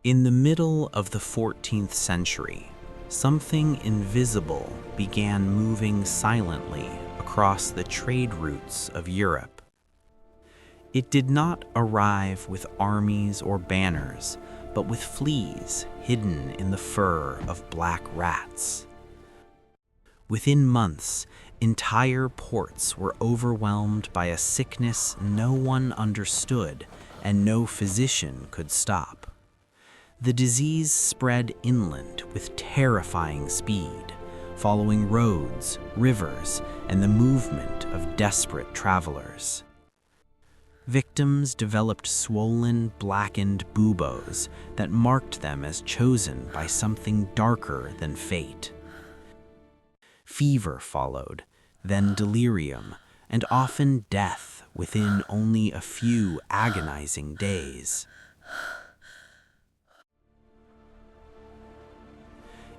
In the middle of the 14th century, something invisible began moving silently across the trade routes of Europe. It did not arrive with armies or banners, but with fleas hidden in the fur of black rats. Within months, entire ports were overwhelmed by a sickness no one understood and no physician could stop. The disease spread inland with terrifying speed, following roads, rivers, and the movement of desperate travelers. Victims developed swollen, blackened buboes that marked them as chosen by something darker than fate. Fever followed, then delirium, and often death within only a few agonizing days.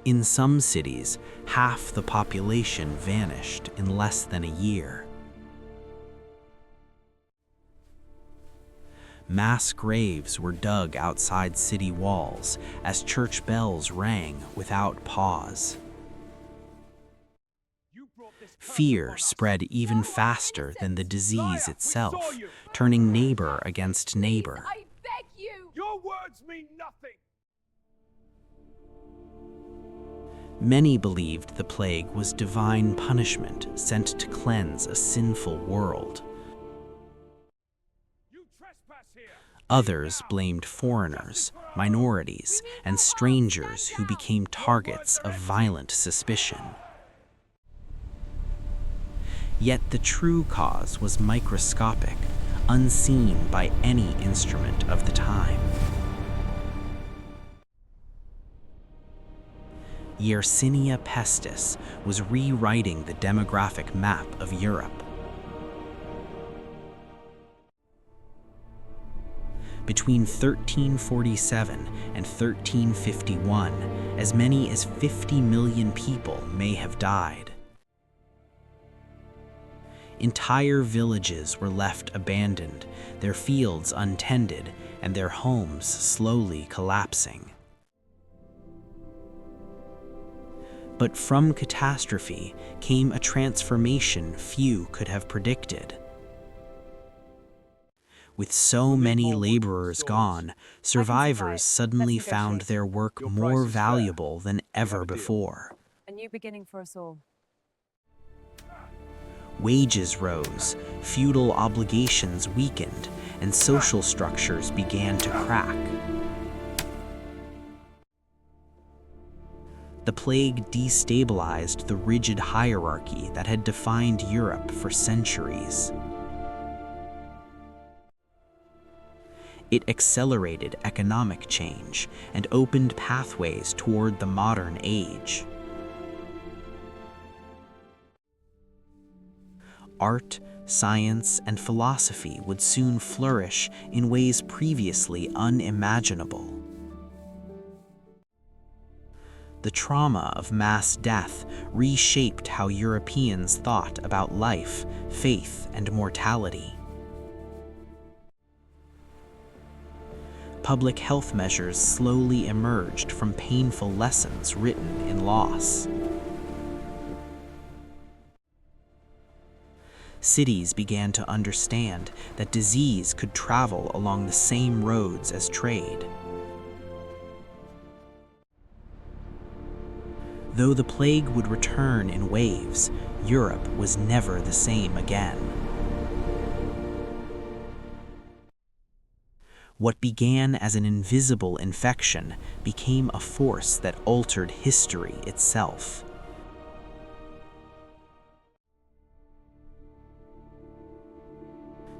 In some cities, half the population vanished in less than a year. Mass graves were dug outside city walls as church bells rang without pause. Fear spread even faster than the disease itself, turning neighbor against neighbor. I beg you! Your words mean nothing! Many believed the plague was divine punishment sent to cleanse a sinful world. You trespass here! Others blamed foreigners, minorities, and strangers who became targets of violent suspicion. Yet the true cause was microscopic, unseen by any instrument of the time. Yersinia pestis was rewriting the demographic map of Europe. Between 1347 and 1351, as many as 50 million people may have died. Entire villages were left abandoned, their fields untended, and their homes slowly collapsing. But from catastrophe came a transformation few could have predicted. With so many laborers gone, survivors suddenly found their work more valuable than ever before. A new beginning for us all. Wages rose, feudal obligations weakened, and social structures began to crack. The plague destabilized the rigid hierarchy that had defined Europe for centuries. It accelerated economic change and opened pathways toward the modern age. Art, science, and philosophy would soon flourish in ways previously unimaginable. The trauma of mass death reshaped how Europeans thought about life, faith, and mortality. Public health measures slowly emerged from painful lessons written in loss. Cities began to understand that disease could travel along the same roads as trade. Though the plague would return in waves, Europe was never the same again. What began as an invisible infection became a force that altered history itself.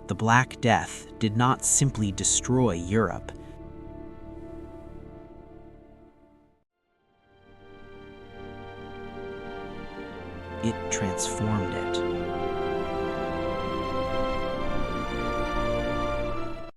The Black Death did not simply destroy Europe. It transformed it.